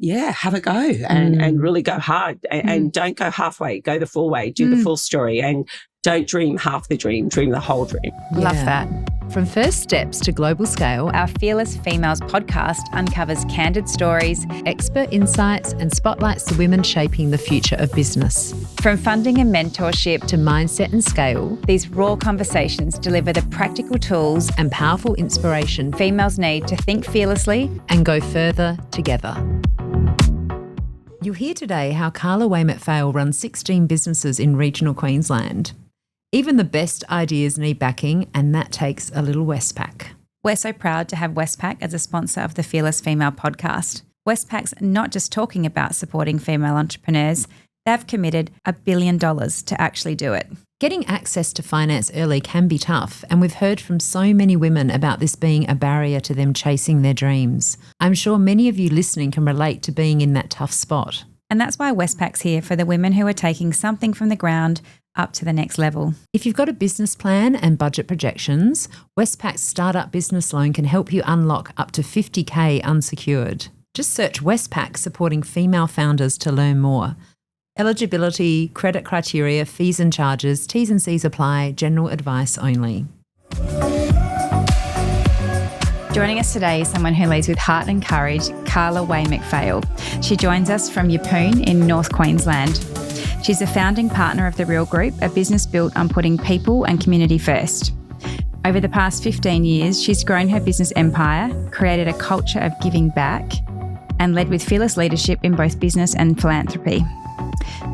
have a go and really go hard and don't go halfway, go the full way, do the full story, and don't dream half the dream, dream the whole dream. Love that. From first steps to global scale, Our Fearless Females podcast uncovers candid stories, expert insights and spotlights the women shaping the future of business. from funding and mentorship To mindset and scale these raw conversations deliver the practical tools and powerful inspiration females need to think fearlessly. and go further together. You'll hear today how Karla Way-McPhail runs 16 businesses in regional Queensland. Even the best ideas need backing, and that takes a little Westpac. We're so proud to have Westpac as a sponsor of the Fearless Female podcast. Westpac's not just talking about supporting female entrepreneurs, they've committed $1 billion to actually do it. Getting access to finance early can be tough, and we've heard from so many women about this being a barrier to them chasing their dreams. I'm sure many of you listening can relate to being in that tough spot. And that's why Westpac's here for the women who are taking something from the ground up to the next level. If you've got a business plan and budget projections, Westpac's Startup Business Loan can help you unlock up to $50,000 unsecured. Just search Westpac supporting female founders to learn more. Eligibility, credit criteria, fees and charges, T's and C's apply, general advice only. Joining us today is someone who leads with heart and courage, Karla Way-McPhail. She joins us from Yeppoon in North Queensland. She's a founding partner of The Real Group, a business built on putting people and community first. Over the past 15 years, she's grown her business empire, created a culture of giving back, and led with fearless leadership in both business and philanthropy.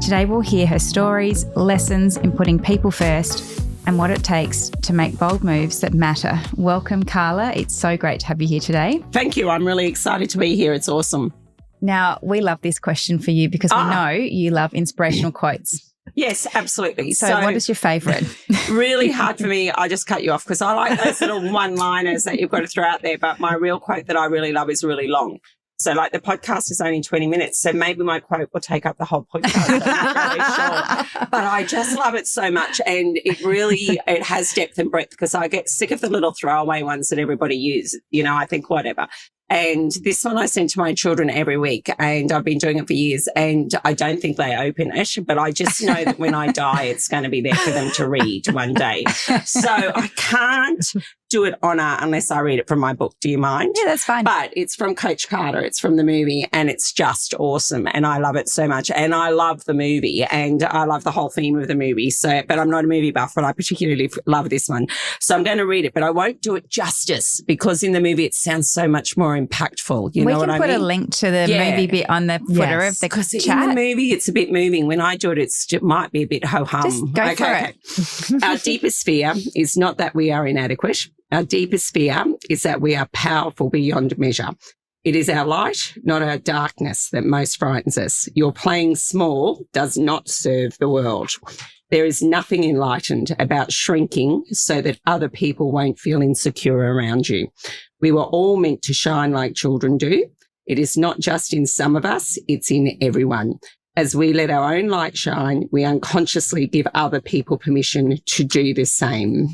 Today we'll hear her stories, lessons in putting people first, and what it takes to make bold moves that matter. Welcome, Karla. It's so great to have you here today. Thank you. I'm really excited to be here. It's awesome. Now, we love this question for you because we know you love inspirational quotes. Yes, absolutely. So what is your favourite? Really hard for me. I just cut you off because I like those little one-liners that you've got to throw out there. But my real quote that I really love is really long. So like the podcast is only 20 minutes. So maybe my quote will take up the whole podcast. I'm not really sure. But I just love it so much. And it has depth and breadth because I get sick of the little throwaway ones that everybody uses. I think whatever. And this one I send to my children every week, and I've been doing it for years, and I don't think they open it, but I just know that when I die, it's going to be there for them to read one day. So I can't do it honour unless I read it from my book. Do you mind? Yeah, that's fine. But it's from Coach Carter. It's from the movie, and it's just awesome. And I love it so much. And I love the movie, and I love the whole theme of the movie. But I'm not a movie buff, but I particularly love this one. So I'm going to read it, but I won't do it justice because in the movie it sounds so much more impactful. You know what I mean? We can put a link to the movie bit on the footer of the because chat. In the movie it's a bit moving. When I do it, it might be a bit ho-hum. Just go for it. Our deepest fear is not that we are inadequate. Our deepest fear is that we are powerful beyond measure. It is our light, not our darkness, that most frightens us. Your playing small does not serve the world. There is nothing enlightened about shrinking so that other people won't feel insecure around you. We were all meant to shine like children do. It is not just in some of us, it's in everyone. As we let our own light shine, we unconsciously give other people permission to do the same.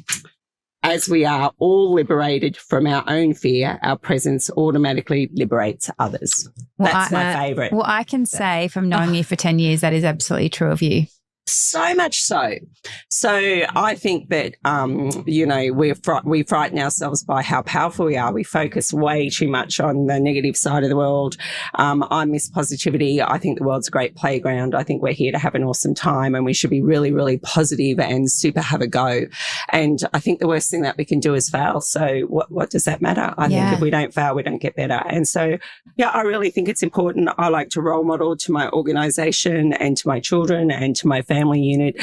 As we are all liberated from our own fear, our presence automatically liberates others. That's my favourite. Well, I can say from knowing you for 10 years, that is absolutely true of you. So much so. So I think that, we frighten ourselves by how powerful we are. We focus way too much on the negative side of the world. I miss positivity. I think the world's a great playground. I think we're here to have an awesome time and we should be really, really positive and super have a go. And I think the worst thing that we can do is fail. So what does that matter? I think if we don't fail, we don't get better. And so, I really think it's important. I like to role model to my organisation and to my children and to my family unit.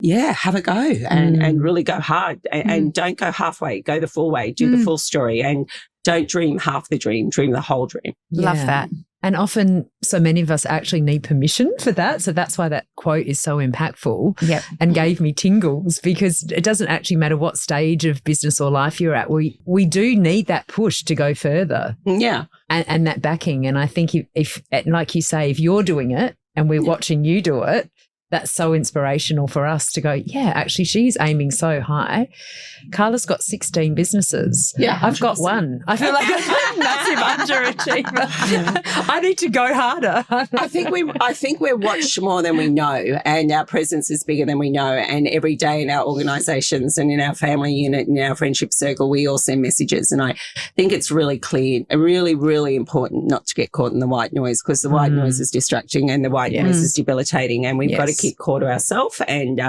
Have a go and really go hard and don't go halfway, go the full way, do the full story and don't dream half the dream, dream the whole dream. Love that. And often so many of us actually need permission for that. So that's why that quote is so impactful and gave me tingles because it doesn't actually matter what stage of business or life you're at. We do need that push to go further. Yeah. And that backing. And I think if like you say, if you're doing it and we're watching you do it, that's so inspirational for us to go, yeah, actually she's aiming so high. Karla's got 16 businesses. Yeah, I've got one. I feel like a massive underachiever. I need to go harder. I think we're watched more than we know, and our presence is bigger than we know. And every day in our organisations and in our family unit and in our friendship circle, we all send messages. And I think it's really clear, really, really important not to get caught in the white noise, because the white noise is distracting and the white noise is debilitating, and we've got to keep core to ourselves and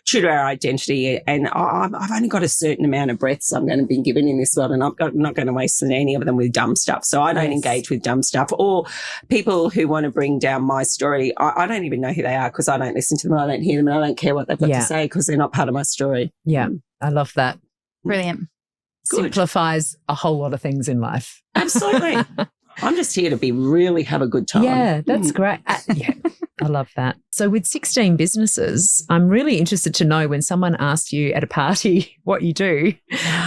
true to our identity. And I've only got a certain amount of breaths I'm going to be given in this world, and I'm not going to waste any of them with dumb stuff. So I don't engage with dumb stuff or people who want to bring down my story. I don't even know who they are, because I don't listen to them, I don't hear them, and I don't care what they've got to say, because they're not part of my story. Yeah, I love that. Brilliant. Good. Simplifies a whole lot of things in life. Absolutely. I'm just here to really have a good time. Yeah, that's great. Yeah, I love that. So with 16 businesses, I'm really interested to know, when someone asks you at a party what you do,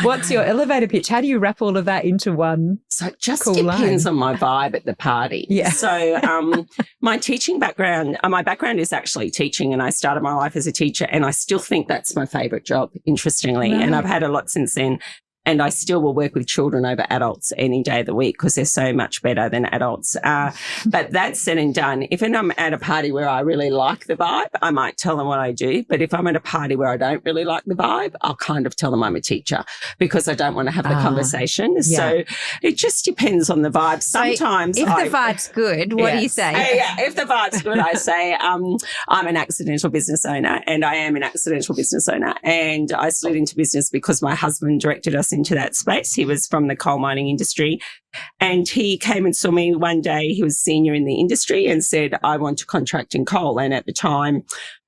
what's your elevator pitch? How do you wrap all of that into one? So it just cool depends line? on my vibe at the party. Yeah. So my teaching background, my background is actually teaching, and I started my life as a teacher, and I still think that's my favourite job, interestingly. Right. And I've had a lot since then. And I still will work with children over adults any day of the week, because they're so much better than adults. But that's said and done. If I'm at a party where I really like the vibe, I might tell them what I do. But if I'm at a party where I don't really like the vibe, I'll kind of tell them I'm a teacher, because I don't want to have the conversation. Yeah. So it just depends on the vibe. Sometimes if the vibe's good, what do you say? If the vibe's good, I say I'm an accidental business owner, and I am an accidental business owner. And I slid into business because my husband directed us into that space. He was from the coal mining industry, and he came and saw me one day. He was senior in the industry and said, I want to contract in coal. And at the time,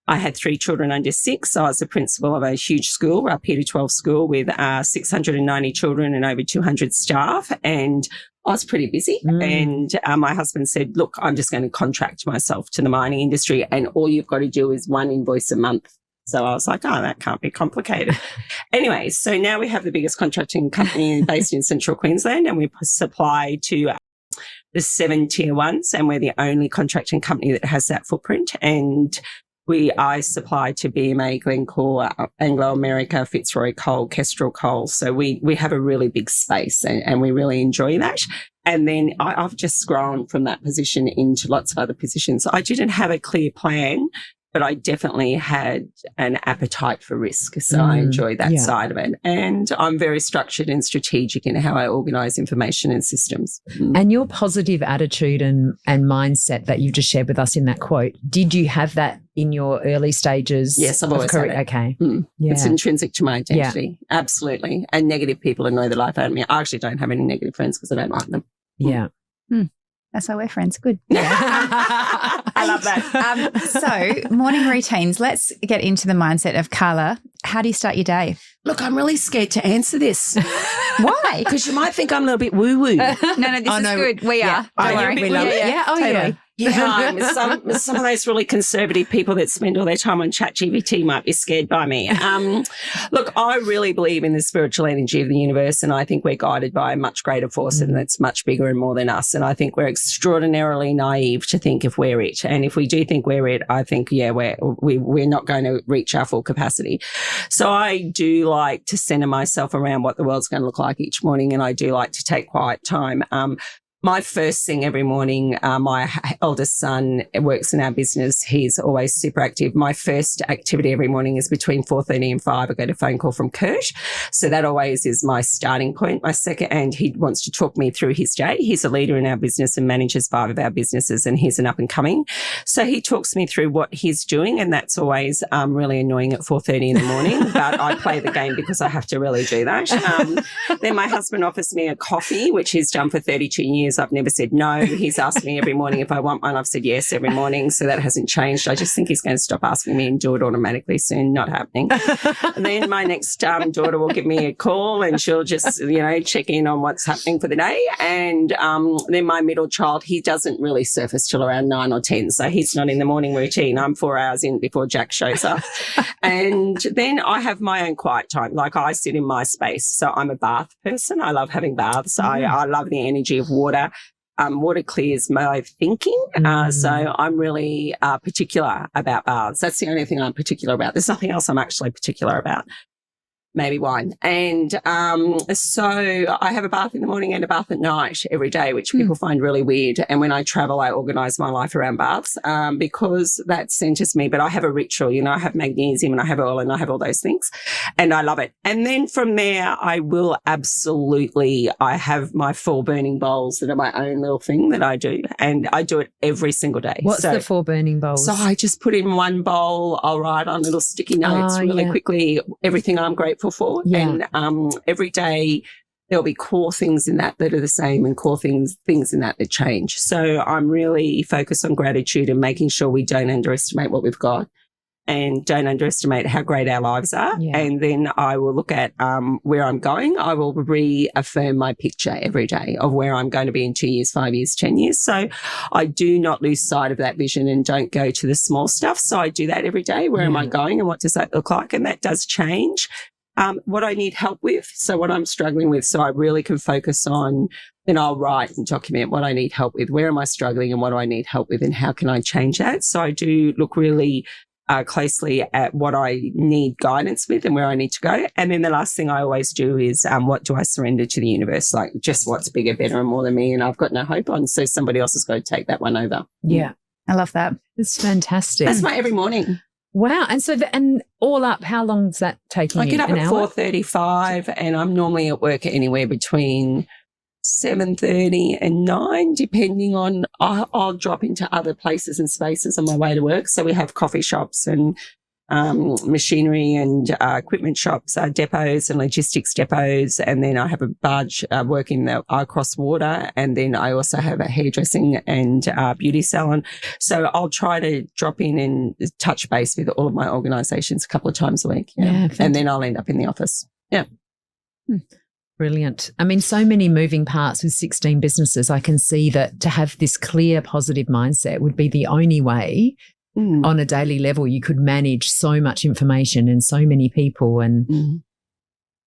I had 3 children under 6. So I was the principal of a huge school, a P-12 school with 690 children and over 200 staff. And I was pretty busy. And my husband said, look, I'm just going to contract myself to the mining industry, and all you've got to do is 1 invoice a month. So I was like, oh, that can't be complicated. Anyway, so now we have the biggest contracting company based in central Queensland, and we supply to the 7 tier 1s, and we're the only contracting company that has that footprint. And I supply to BMA, Glencore, Anglo America, Fitzroy Coal, Kestrel Coal. So we have a really big space, and we really enjoy that. And then I've just grown from that position into lots of other positions. I didn't have a clear plan, but I definitely had an appetite for risk. So I enjoy that side of it. And I'm very structured and strategic in how I organise information and systems. And your positive attitude and mindset that you just shared with us in that quote, did you have that in your early stages? Yes, I've always had it. Okay. Yeah. It's intrinsic to my identity. Yeah. Absolutely. And negative people annoy the life out of me. I actually don't have any negative friends because I don't like them. Yeah. That's why we're friends. Good. I love that. So morning routines. Let's get into the mindset of Karla. How do you start your day? Look, I'm really scared to answer this. Why? Because you might think I'm a little bit woo-woo. No, this is good. We are. Don't worry. We love it. Yeah. Oh, totally. yeah. Yeah, some of those really conservative people that spend all their time on ChatGPT might be scared by me. Look, I really believe in the spiritual energy of the universe, and I think we're guided by a much greater force and that's much bigger and more than us. And I think we're extraordinarily naive to think if we're it. And if we do think we're it, I think, we're not going to reach our full capacity. So I do like to center myself around what the world's going to look like each morning, and I do like to take quiet time. My first thing every morning, my eldest son works in our business. He's always super active. My first activity every morning is between 4:30 and 5. I get a phone call from Kurt. So that always is my starting point. My second, and he wants to talk me through his day. He's a leader in our business and manages 5 of our businesses, and he's an up and coming. So he talks me through what he's doing, and that's always really annoying at 4:30 in the morning. But I play the game because I have to really do that. Then my husband offers me a coffee, which he's done for 32 years. I've never said no. He's asked me every morning if I want one. I've said yes every morning. So that hasn't changed. I just think he's going to stop asking me and do it automatically soon. Not happening. And then my next daughter will give me a call, and she'll just, check in on what's happening for the day. And then my middle child, he doesn't really surface till around 9 or 10. So he's not in the morning routine. I'm 4 hours in before Jack shows up. And then I have my own quiet time. Like, I sit in my space. So I'm a bath person. I love having baths. I love the energy of water. water clears my thinking. So I'm really particular about baths. That's the only thing I'm particular about. There's nothing else I'm actually particular about. Maybe wine. And so I have a bath in the morning and a bath at night every day, which people find really weird. And when I travel, I organise my life around baths because that centres me. But I have a ritual, I have magnesium and I have oil and I have all those things and I love it. And then from there, I have my 4 burning bowls that are my own little thing that I do. And I do it every single day. What's the 4 burning bowls? So I just put in one bowl, I'll write on little sticky notes quickly, everything I'm grateful for. And every day there'll be core things in that are the same and core things in that change. So I'm really focused on gratitude and making sure we don't underestimate what we've got and don't underestimate how great our lives are. Yeah. And then I will look at where I'm going. I will reaffirm my picture every day of where I'm going to be in 2 years, 5 years, 10 years. So I do not lose sight of that vision and don't go to the small stuff. So I do that every day. Where am I going and what does that look like? And that does change. What I need help with, so what I'm struggling with, so I really can focus on, then I'll write and document what I need help with, where am I struggling and what do I need help with and how can I change that? So I do look really closely at what I need guidance with and where I need to go. And then the last thing I always do is what do I surrender to the universe, like just what's bigger, better and more than me and I've got no hope on, so somebody else has got to take that one over. Yeah, I love that. It's fantastic. That's my every morning. Wow. And so, and all up, how long is that taking you? I get up at 4:35 and I'm normally at work anywhere between 7:30 and 9, depending on, I'll drop into other places and spaces on my way to work. So we have coffee shops and machinery and equipment shops, depots and logistics depots. And then I have a barge working across water. And then I also have a hairdressing and beauty salon. So I'll try to drop in and touch base with all of my organisations a couple of times a week. Yeah. And then I'll end up in the office. Yeah. Brilliant. I mean, so many moving parts with 16 businesses. I can see that to have this clear, positive mindset would be the only way on a daily level you could manage so much information and so many people, and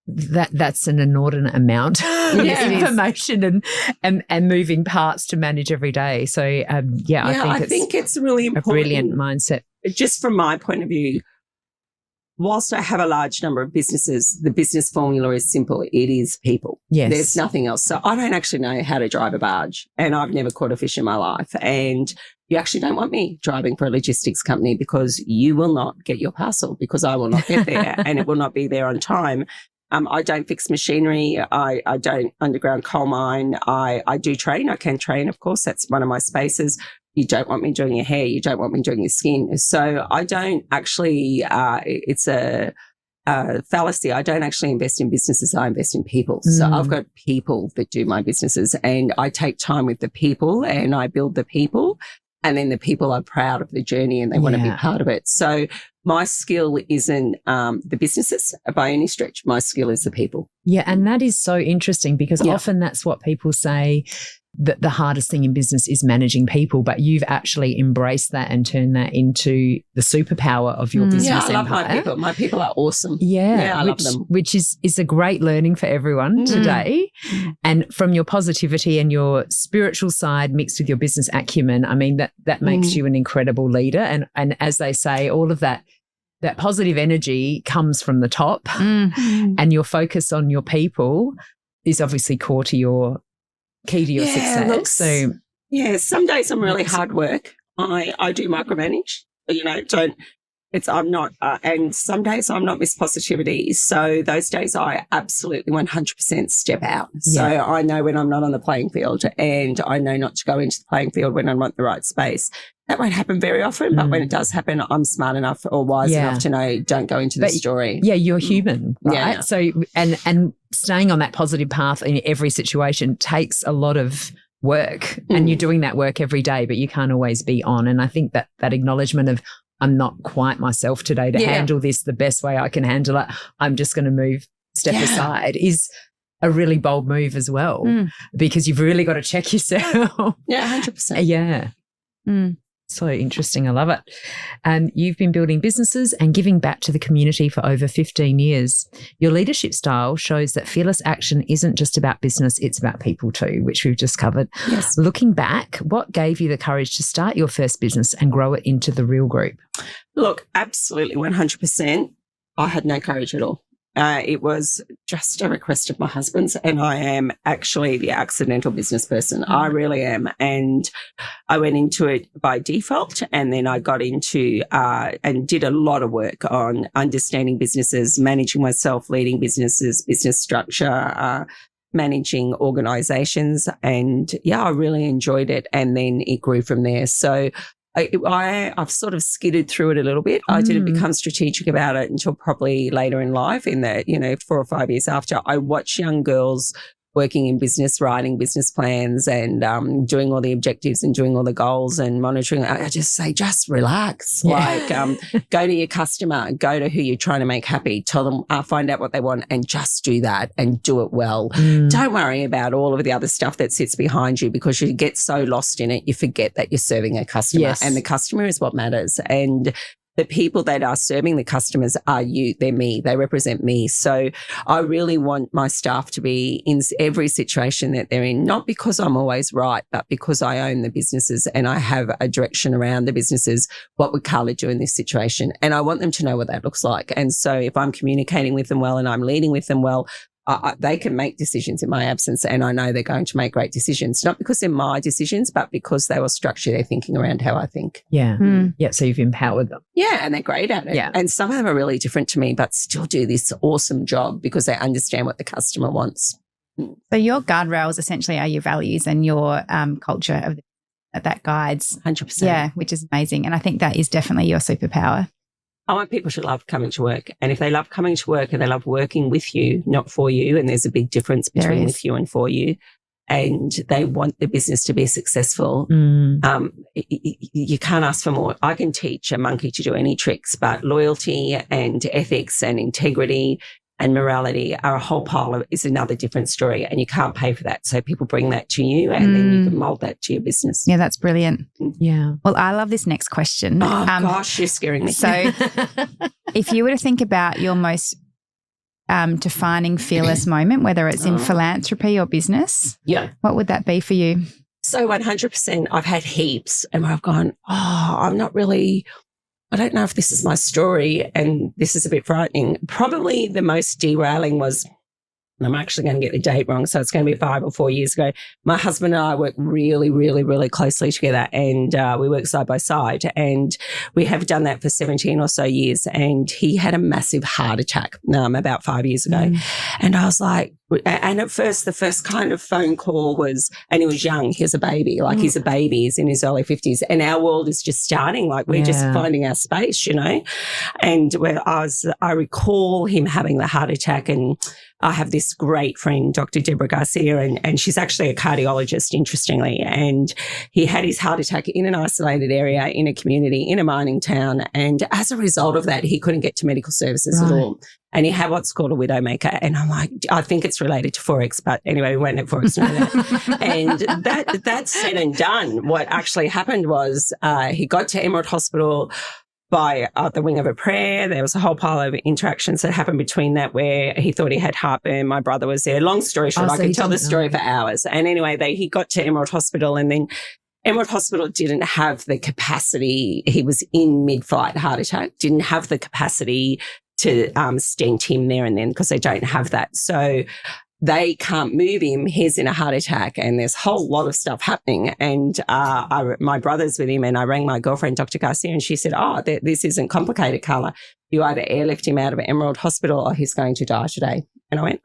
that's an inordinate amount of information and moving parts to manage every day. So I think it's really important. A brilliant mindset. Just from my point of view, whilst I have a large number of businesses, the business formula is simple. It is people. Yes. There's nothing else. So I don't actually know how to drive a barge and I've never caught a fish in my life. And you actually don't want me driving for a logistics company because you will not get your parcel because I will not get there and it will not be there on time. I don't fix machinery. I don't underground coal mine. I do train. I can train, of course. That's one of my spaces. You don't want me doing your hair. You don't want me doing your skin. So I don't actually, it's a fallacy. I don't actually invest in businesses. I invest in people. So I've got people that do my businesses and I take time with the people and I build the people. And then the people are proud of the journey and they want to be part of it. So my skill isn't the businesses by any stretch. My skill is the people. Yeah, and that is so interesting because often that's what people say, that the hardest thing in business is managing people, but you've actually embraced that and turned that into the superpower of your business empire. I love my people. My people are awesome. Yeah, I love them. Which is a great learning for everyone today. And from your positivity and your spiritual side mixed with your business acumen, I mean, that makes you an incredible leader. And as they say, all of that positive energy comes from the top and your focus on your people is obviously core to your success. Some days I'm really hard work. I do micromanage, I'm not, and some days I'm not Miss Positivity. So those days I absolutely 100% step out. So I know when I'm not on the playing field and I know not to go into the playing field when I'm not in the right space. That won't happen very often, but when it does happen, I'm smart enough or wise enough to know don't go into the story. Yeah, you're human, right? Yeah. So, and staying on that positive path in every situation takes a lot of work and you're doing that work every day, but you can't always be on. And I think that acknowledgement of I'm not quite myself today to handle this the best way I can handle it, I'm just going to step aside is a really bold move as well because you've really got to check yourself. Yeah, 100%. Yeah. So interesting. I love it. You've been building businesses and giving back to the community for over 15 years. Your leadership style shows that fearless action isn't just about business, it's about people too, which we've just covered. Yes. Looking back, what gave you the courage to start your first business and grow it into the Real Group? Look, absolutely 100%. I had no courage at all. It was just a request of my husband's, and I am actually the accidental business person. I really am. And I went into it by default, and then I got into and did a lot of work on understanding businesses, managing myself, leading businesses, business structure, managing organizations. And yeah, I really enjoyed it. And then it grew from there. So I've sort of skidded through it a little bit. I didn't become strategic about it until probably later in life, in the, 4 or 5 years after. I watch young girls working in business, writing business plans and doing all the objectives and doing all the goals and monitoring. I just say, just relax. Yeah. Go to your customer, go to who you're trying to make happy, tell them, find out what they want and just do that and do it well. Don't worry about all of the other stuff that sits behind you, because you get so lost in it, you forget that you're serving a customer, and the customer is what matters. And the people that are serving the customers are you. They're me. They represent me. So I really want my staff to be in every situation that they're in, not because I'm always right, but because I own the businesses and I have a direction around the businesses. What would Karla do in this situation? And I want them to know what that looks like. And so if I'm communicating with them well and I'm leading with them well, they can make decisions in my absence, and I know they're going to make great decisions, not because they're my decisions, but because they will structure their thinking around how I think. Yeah. Yeah. So you've empowered them. Yeah. And they're great at it. Yeah. And some of them are really different to me, but still do this awesome job because they understand what the customer wants. So your guardrails essentially are your values and your culture that guides. 100%. Yeah, which is amazing. And I think that is definitely your superpower. I want people to love coming to work. And if they love coming to work and they love working with you, not for you, and there's a big difference between with you and for you, and they want the business to be successful, you can't ask for more. I can teach a monkey to do any tricks, but loyalty and ethics and integrity and morality are a whole pile of, is another different story, and you can't pay for that. So people bring that to you and then you can mold that to your business. Yeah, that's brilliant. Yeah. Well, I love this next question. Oh, gosh, you're scaring me. So if you were to think about your most defining fearless moment, whether it's in philanthropy or business, what would that be for you? So 100%, I've had heaps and where I've gone, I don't know if this is my story, and this is a bit frightening. Probably the most derailing was, and I'm actually going to get the date wrong, so it's going to be 5 or 4 years ago. My husband and I work really, really, really closely together, and we work side by side, and we have done that for 17 or so years. And he had a massive heart attack about 5 years ago. And I was like, and at first, the first kind of phone call was, and he was young, he was a baby, he's a baby, he's in his early 50s, and our world is just starting, we're just finding our space, And I recall him having the heart attack, and I have this great friend, Dr. Deborah Garcia, and she's actually a cardiologist, interestingly, and he had his heart attack in an isolated area, in a community, in a mining town, and as a result of that, he couldn't get to medical services at all. And he had what's called a widowmaker. And I'm like, I think it's related to Forex, but anyway, we won't let Forex know that. And that's said and done. What actually happened was he got to Emerald Hospital by the wing of a prayer. There was a whole pile of interactions that happened between that where he thought he had heartburn. My brother was there. Long story short, I could tell the story for hours. And anyway, he got to Emerald Hospital, and then Emerald Hospital didn't have the capacity. He was in mid-flight heart attack, didn't have the capacity to stent him there and then, because they don't have that. So they can't move him. He's in a heart attack, and there's a whole lot of stuff happening. And my brother's with him, and I rang my girlfriend, Dr. Garcia, and she said, this isn't complicated, Karla. You either airlift him out of Emerald Hospital or he's going to die today. And I went,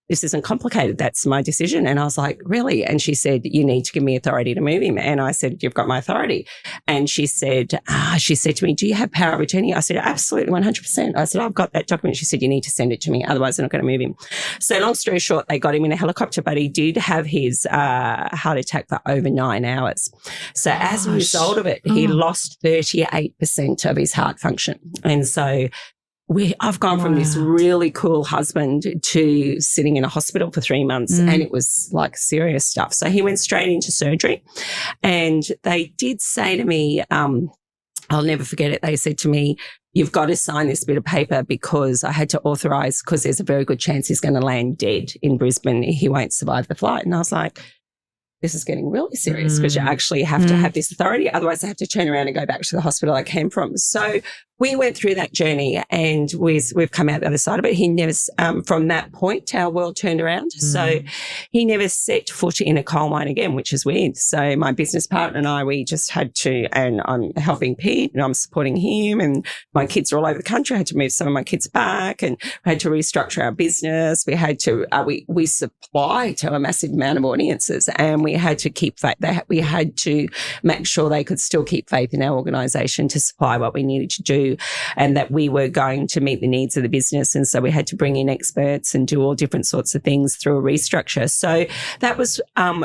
this isn't complicated. That's my decision. And I was like, really? And she said, you need to give me authority to move him. And I said, you've got my authority. And she said to me, do you have power of attorney? I said, absolutely, 100%. I said, I've got that document. She said, you need to send it to me. Otherwise, I'm not going to move him. So long story short, they got him in a helicopter, but he did have his heart attack for over 9 hours. So as a result of it, he lost 38% of his heart function. And so I've gone from this really cool husband to sitting in a hospital for 3 months, and it was like serious stuff. So he went straight into surgery, and they did say to me, I'll never forget it. They said to me, "You've got to sign this bit of paper," because I had to authorize, because there's a very good chance he's going to land dead in Brisbane. He won't survive the flight. And I was like, this is getting really serious, because you actually have to have this authority. Otherwise, I have to turn around and go back to the hospital I came from. So we went through that journey, and we've come out the other side of it. He never, from that point, our world turned around. So he never set foot in a coal mine again, which is weird. So my business partner and I, we just had to, and I'm helping Pete and I'm supporting him, and my kids are all over the country. I had to move some of my kids back, and we had to restructure our business. We had to, we supply to a massive amount of audiences, and we had to keep faith. We had to make sure they could still keep faith in our organisation to supply what we needed to do, and that we were going to meet the needs of the business. And so we had to bring in experts and do all different sorts of things through a restructure. So that was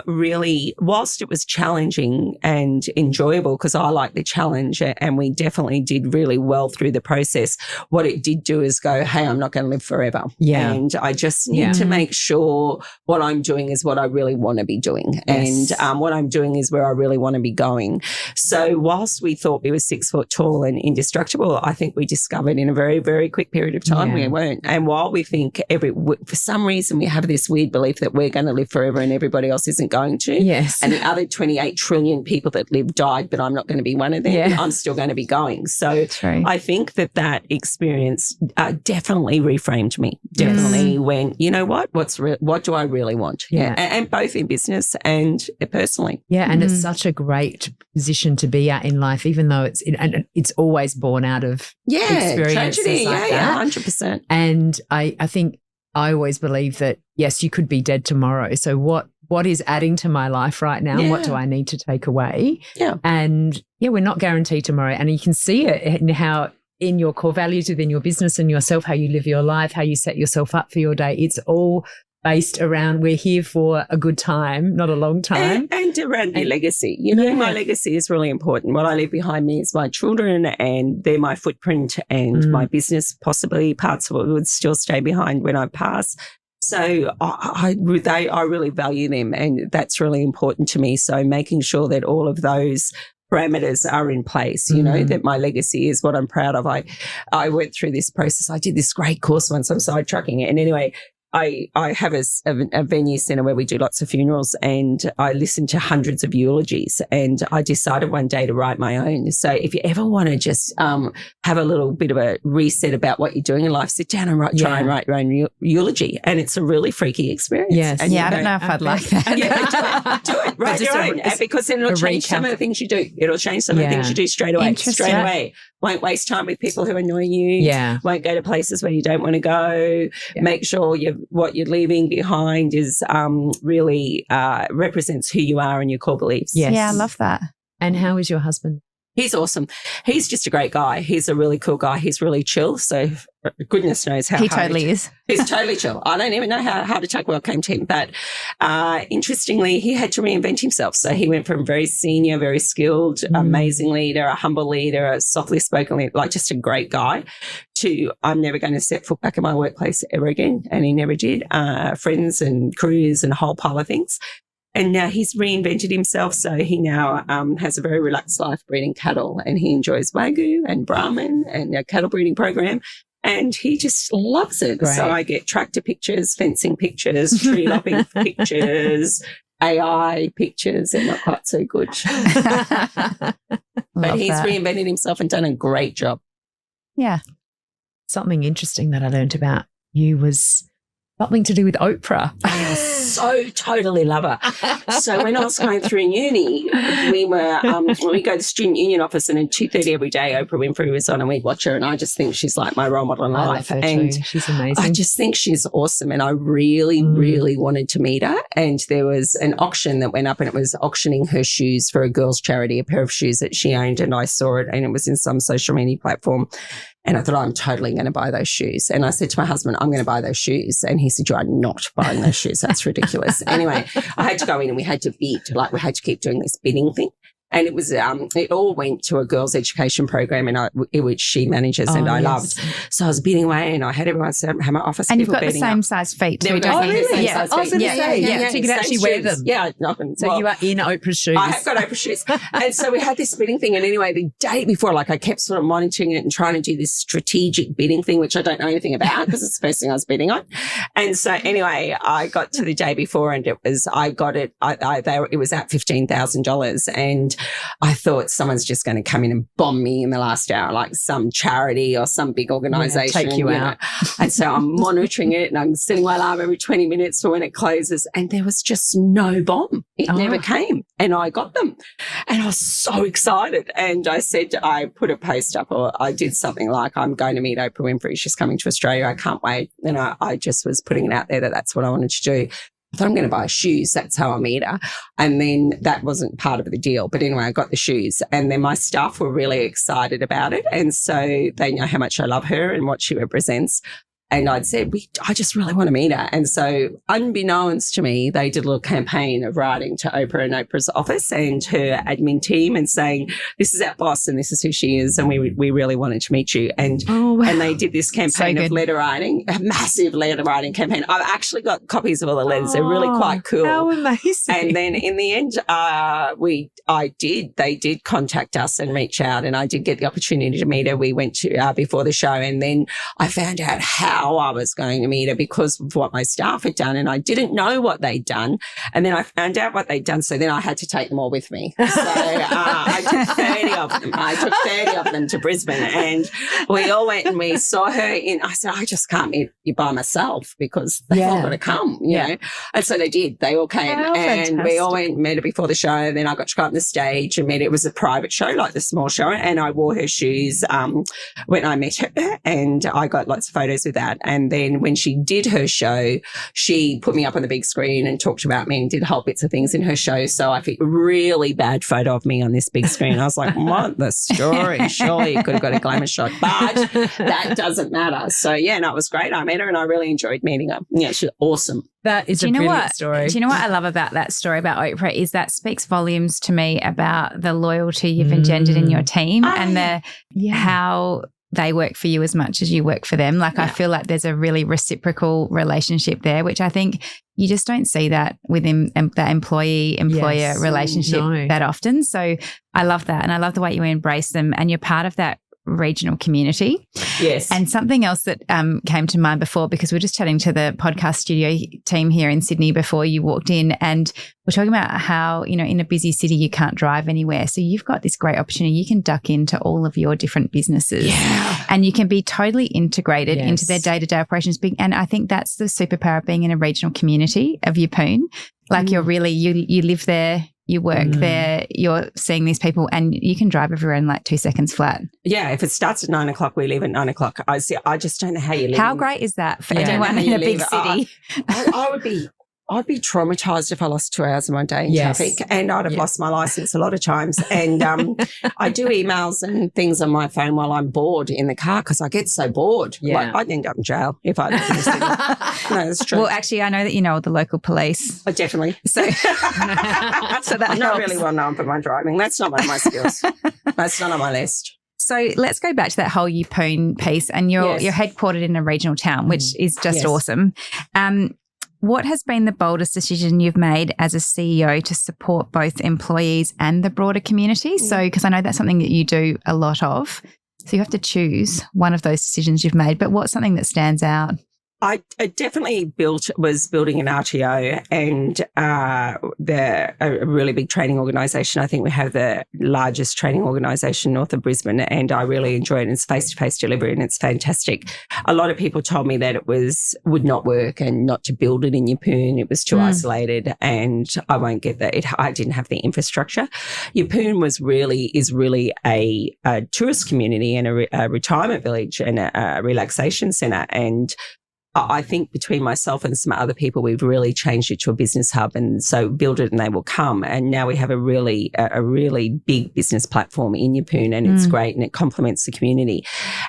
really, whilst it was challenging and enjoyable, because I like the challenge, and we definitely did really well through the process, what it did do is go, hey, I'm not going to live forever. Yeah. And I just need to make sure what I'm doing is what I really want to be doing. Yes. And what I'm doing is where I really want to be going. So whilst we thought we were 6 foot tall and indestructible, I think we discovered in a very, very quick period of time we weren't. And while we think for some reason we have this weird belief that we're going to live forever and everybody else isn't going to. Yes. And the other 28 trillion people that lived died, but I'm not going to be one of them. Yeah. I'm still going to be going. So I think that experience definitely reframed me. Definitely went, you know what do I really want? Yeah. And both in business and personally. Yeah. And it's such a great position to be at in life, even though it's always born out of experiences tragedy. Like that. 100%. And I think I always believe that, yes, you could be dead tomorrow. So what is adding to my life right now? Yeah. What do I need to take away? Yeah. And we're not guaranteed tomorrow. And you can see it in how in your core values within your business and yourself, how you live your life, how you set yourself up for your day. It's all based around we're here for a good time, not a long time. And around your legacy. You know, my legacy is really important. What I leave behind me is my children, and they're my footprint, and my business, possibly parts of it would still stay behind when I pass. So I really value them, and that's really important to me. So making sure that all of those parameters are in place, you know, that my legacy is what I'm proud of. I went through this process. I did this great course once. I'm sidetracking it. And anyway, I have a venue centre where we do lots of funerals, and I listen to hundreds of eulogies, and I decided one day to write my own. So if you ever want to just have a little bit of a reset about what you're doing in life, sit down and try and write your own eulogy, and it's a really freaky experience. Yes. And I don't know if I'd like that. Do it. Write your own, because then it'll change some of the things you do. It'll change some of the things you do straight away. Won't waste time with people who annoy you. Yeah. Won't go to places where you don't want to go. Yeah. Make sure what you're leaving behind is really represents who you are and your core beliefs. Yes. Yeah, I love that. And how is your husband? He's awesome. He's just a great guy. He's a really cool guy. He's really chill. So goodness knows how he totally is. He's totally chill. I don't even know how heart attack came to him. But interestingly, he had to reinvent himself. So he went from very senior, very skilled, amazing leader, a humble leader, a softly spoken leader, like just a great guy, to I'm never going to set foot back in my workplace ever again. And he never did. Friends and careers and a whole pile of things. And now he's reinvented himself. So he now has a very relaxed life breeding cattle, and he enjoys Wagyu and Brahman and our cattle breeding program. And he just loves it. Great. So I get tractor pictures, fencing pictures, tree lopping pictures, AI pictures. They're not quite so good. But he's reinvented himself and done a great job. Yeah. Something interesting that I learned about you was something to do with Oprah. I so totally love her. So when I was going through uni, we were we go to the student union office, and at 2:30 every day Oprah Winfrey was on, and we'd watch her, and I just think she's like my role model in life. I love her and too. She's amazing. I just think she's awesome, and I really, really wanted to meet her. And there was an auction that went up, and it was auctioning her shoes for a girls' charity, a pair of shoes that she owned, and I saw it, and it was in some social media platform. And I thought, I'm totally going to buy those shoes. And I said to my husband, I'm going to buy those shoes. And he said, you are not buying those shoes. That's ridiculous. Anyway, I had to go in and we had to bid. Like, we had to keep doing this bidding thing. And it was, it all went to a girls' education program which she manages and I loved. So I was bidding away and I had everyone set up, had my office and you've got the same up. size feet too, Really? don't you? Yeah. I was going to say, so you could actually wear them. Yeah. So you are in Oprah's shoes. I have got Oprah's shoes. And so we had this bidding thing. And anyway, the day before, like I kept sort of monitoring it and trying to do this strategic bidding thing, which I don't know anything about because it's the first thing I was bidding on. And so anyway, I got to the day before and it was at $15,000 and I thought someone's just going to come in and bomb me in the last hour, like some charity or some big organisation. Take you out. And so I'm monitoring it and I'm setting my alarm every 20 minutes for when it closes and there was just no bomb. It never came and I got them and I was so excited and I put a post up or I did something like I'm going to meet Oprah Winfrey. She's coming to Australia. I can't wait. And I just was putting it out there that that's what I wanted to do. I thought I'm going to buy shoes. That's how I meet her. And then that wasn't part of the deal. But anyway, I got the shoes and then my staff were really excited about it. And so they know how much I love her and what she represents. And I'd said, I just really want to meet her. And so unbeknownst to me, they did a little campaign of writing to Oprah and Oprah's office and her admin team and saying, this is our boss and this is who she is. And we really wanted to meet you. And and they did this campaign of letter writing, a massive letter writing campaign. I've actually got copies of all the letters. They're really quite cool. How amazing. And then in the end, they did contact us and reach out and I did get the opportunity to meet her. We went to before the show and then I found out how I was going to meet her because of what my staff had done and I didn't know what they'd done. And then I found out what they'd done. So then I had to take them all with me. So I took 30 of them. I took 30 of them to Brisbane and we all went and we saw her I said, I just can't meet you by myself because they've all got to come, you know. And so they did. They all came and we all went and met her before the show. And then I got to go up on the stage and met her. It was a private show, like the small show. And I wore her shoes when I met her and I got lots of photos with that. And then when she did her show, she put me up on the big screen and talked about me and did whole bits of things in her show. So I think a really bad photo of me on this big screen. I was like, what the story? Surely you could have got a glamour shot, but that doesn't matter. So yeah, no, it was great. I met her and I really enjoyed meeting her. Yeah, she's awesome. That is a brilliant story. Do you know what I love about that story about Oprah is that speaks volumes to me about the loyalty you've engendered in your team and how they work for you as much as you work for them. Like I feel like there's a really reciprocal relationship there, which I think you just don't see that within the employee-employer relationship that often. So I love that. And I love the way you embrace them and you're part of that regional community. Yes. And something else that came to mind before, because we're just chatting to the podcast studio team here in Sydney before you walked in, and we're talking about how, you know, in a busy city you can't drive anywhere. So you've got this great opportunity. You can duck into all of your different businesses and you can be totally integrated into their day-to-day operations. And I think that's the superpower of being in a regional community of Yeppoon. Like you're really, you live there, you work there, you're seeing these people and you can drive everywhere in like 2 seconds flat. Yeah, if it starts at 9 o'clock, we leave at 9 o'clock. I just don't know how you live. How great is that for anyone in a big city? I'd be traumatized if I lost 2 hours of my day in traffic and I'd have lost my license a lot of times. And I do emails and things on my phone while I'm bored in the car because I get so bored. Yeah. Like, I'd end up in jail if I lived in the city. No, that's true. Well, actually, I know that you know the local police. Definitely. So that I'm not really well known for my driving. That's not one of my skills. That's not on my list. So let's go back to that whole Yeppoon piece, and you're headquartered in a regional town, which is just awesome. What has been the boldest decision you've made as a CEO to support both employees and the broader community? So, because I know that's something that you do a lot of. So you have to choose one of those decisions you've made, but what's something that stands out? I definitely was building an RTO and they're a really big training organisation. I think we have the largest training organisation north of Brisbane and I really enjoy it. And it's face-to-face delivery and it's fantastic. A lot of people told me that it would not work and not to build it in Yeppoon. It was too isolated and I won't get that. I didn't have the infrastructure. Yeppoon is really a tourist community and a retirement village and a relaxation centre, and I think between myself and some other people, we've really changed it to a business hub. And so build it and they will come. And now we have a really big business platform in Yeppoon, and it's great and it complements the community.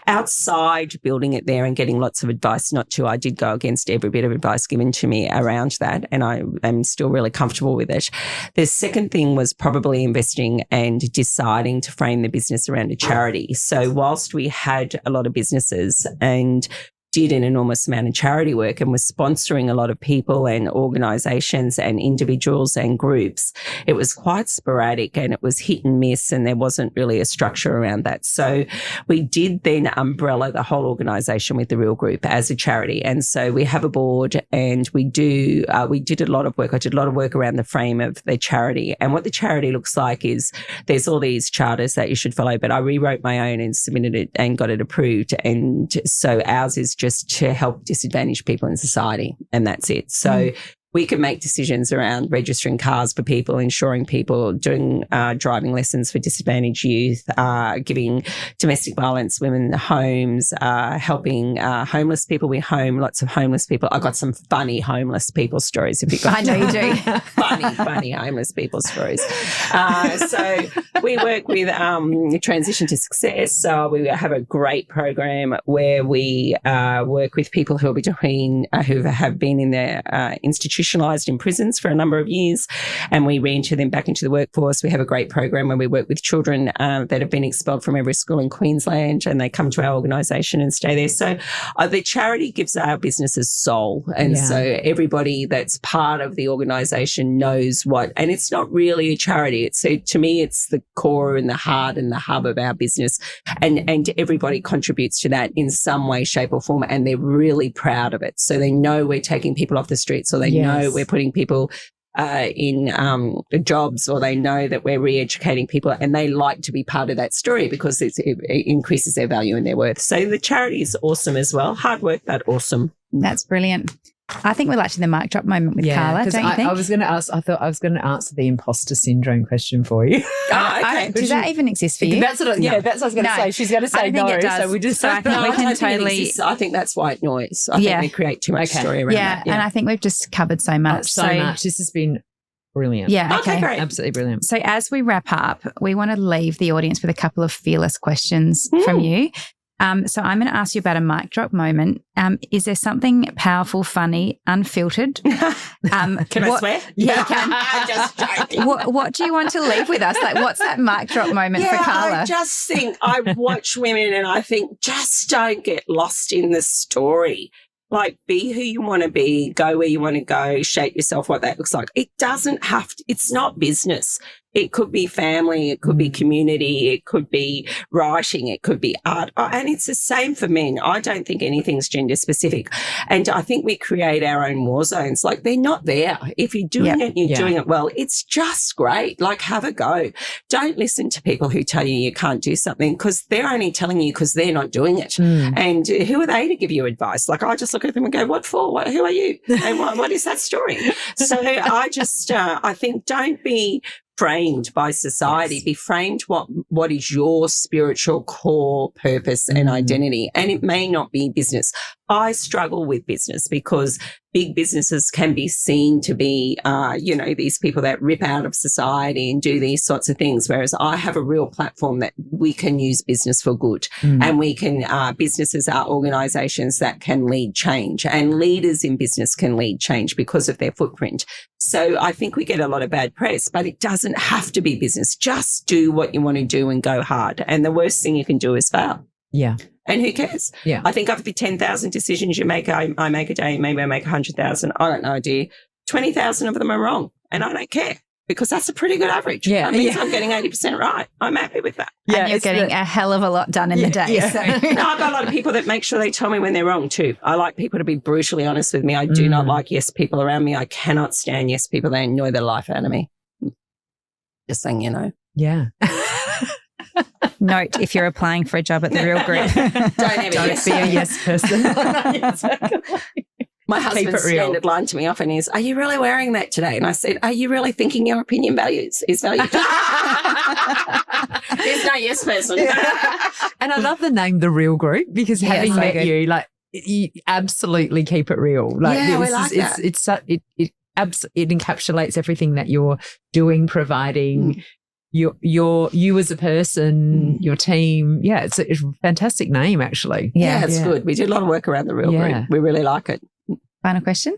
Outside building it there and getting lots of advice, I did go against every bit of advice given to me around that, and I am still really comfortable with it. The second thing was probably investing and deciding to frame the business around a charity. So whilst we had a lot of businesses and did an enormous amount of charity work and was sponsoring a lot of people and organisations and individuals and groups, it was quite sporadic and it was hit and miss, and there wasn't really a structure around that. So we did then umbrella the whole organisation with the Real Group as a charity. And so we have a board, and we did a lot of work. I did a lot of work around the frame of the charity. And what the charity looks like is there's all these charters that you should follow, but I rewrote my own and submitted it and got it approved. And so ours is just to help disadvantaged people in society, and that's it. So we can make decisions around registering cars for people, insuring people, doing driving lessons for disadvantaged youth, giving domestic violence women homes, helping homeless people. We home lots of homeless people. I got some funny homeless people stories. If you got, I know you do. funny homeless people stories. So we work with Transition to Success. So we have a great program where we work with people who have been in their institutions in prisons for a number of years, and we re-enter them back into the workforce. We have a great program where we work with children that have been expelled from every school in Queensland, and they come to our organisation and stay there. So the charity gives our businesses soul, and so everybody that's part of the organisation knows what, and it's not really a charity. To me, it's the core and the heart and the hub of our business, and everybody contributes to that in some way, shape or form, and they're really proud of it. So they know we're taking people off the streets, or they know we're putting people in jobs, or they know that we're re-educating people, and they like to be part of that story because it increases their value and their worth. So the charity is awesome as well. Hard work, but awesome. That's brilliant. I think we're like to the mic drop moment with Karla, don't you think? I was going to ask, I thought I was going to answer the imposter syndrome question for you. Does that even exist for you? That's what that's what I was going to say. She's going to say no, so we just I think we can totally. I think that's white noise. I think we create too much story around that. And I think we've just covered so much. So much. This has been brilliant. Yeah. Okay, great. Absolutely brilliant. So as we wrap up, we want to leave the audience with a couple of fearless questions from you. So I'm going to ask you about a mic drop moment. Is there something powerful, funny, unfiltered? Can I swear? Yeah, you can. I'm just joking. What do you want to leave with us? Like, what's that mic drop moment for Karla? I just think I watch women and I think just don't get lost in the story. Like, be who you want to be, go where you want to go, shape yourself what that looks like. It doesn't have to, it's not business. It could be family, it could be community, it could be writing, it could be art. And it's the same for men. I don't think anything's gender specific. And I think we create our own war zones. Like, they're not there. If you're doing it, you're doing it well. It's just great. Like, have a go. Don't listen to people who tell you you can't do something, because they're only telling you because they're not doing it. And who are they to give you advice? Like, I just look at them and go, what for? Who are you? And what is that story? So I just, I think don't be framed by society. Be framed what is your spiritual core purpose and identity. And it may not be business. I struggle with business because big businesses can be seen to be, these people that rip out of society and do these sorts of things. Whereas I have a real platform that we can use business for good, and we can, businesses are organisations that can lead change, and leaders in business can lead change because of their footprint. So I think we get a lot of bad press, but it doesn't have to be business. Just do what you want to do and go hard. And the worst thing you can do is fail. Yeah. And who cares? Yeah. I think of the 10,000 decisions you make, I make a day, maybe I make 100,000. I don't know, dear. 20,000 of them are wrong, and I don't care, because that's a pretty good average. Yeah. That means I'm getting 80% right. I'm happy with that. Yeah, and you're getting a hell of a lot done in the day. Yeah. So. No, I've got a lot of people that make sure they tell me when they're wrong too. I like people to be brutally honest with me. I do not like yes people around me. I cannot stand yes people. They annoy the life out of me. Just saying, Yeah. Note, if you're applying for a job at the Real Group, don't be a yes person. My husband's standard line to me often is, "Are you really wearing that today?" And I said, "Are you really thinking your opinion is valued?" There's no yes person. And I love the name The Real Group, because having met you, like, you absolutely keep it real. Like Yeah, we this like is- that. it encapsulates everything that you're doing, providing. You as a person, your team. Yeah, it's a fantastic name, actually. Yeah, it's good. We did a lot of work around the Real Group. We really like it. Final question.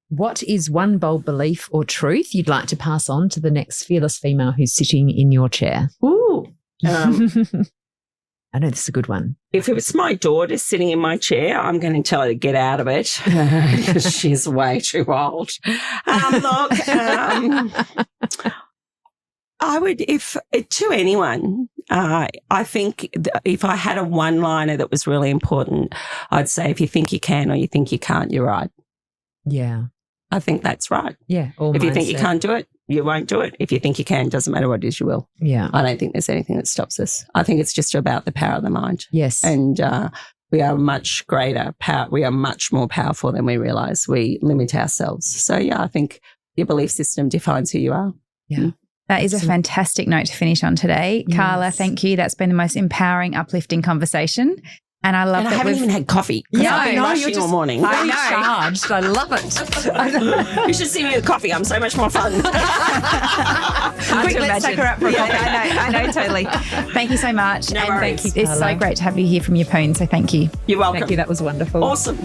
What is one bold belief or truth you'd like to pass on to the next fearless female who's sitting in your chair? Ooh. I know this is a good one. If it was my daughter sitting in my chair, I'm going to tell her to get out of it because she's way too old. I would, if to anyone, I think if I had a one-liner that was really important, I'd say if you think you can or you think you can't, you're right. Yeah. I think that's right. Yeah. If you think you can't do it, you won't do it. If you think you can, doesn't matter what it is, you will. Yeah. I don't think there's anything that stops us. I think it's just about the power of the mind. Yes. And we are much greater power. We are much more powerful than we realize. We limit ourselves. So, yeah, I think your belief system defines who you are. Yeah. That is a fantastic note to finish on today. Yes. Carla, thank you. That's been the most empowering, uplifting conversation. And I love that I haven't even had coffee. Yeah, I've been rushing all morning. I know. Charged. I love it. You should see me with coffee. I'm so much more fun. Quick, let's take her up for a coffee. I know, totally. Thank you so much. No worries. Thank you. It's so great to have you here from Yeppoon, so thank you. You're welcome. Thank you. That was wonderful. Awesome.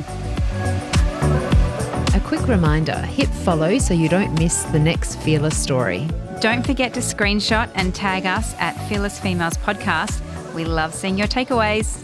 A quick reminder, hit follow so you don't miss the next Fearless story. Don't forget to screenshot and tag us at Fearless Females Podcast. We love seeing your takeaways.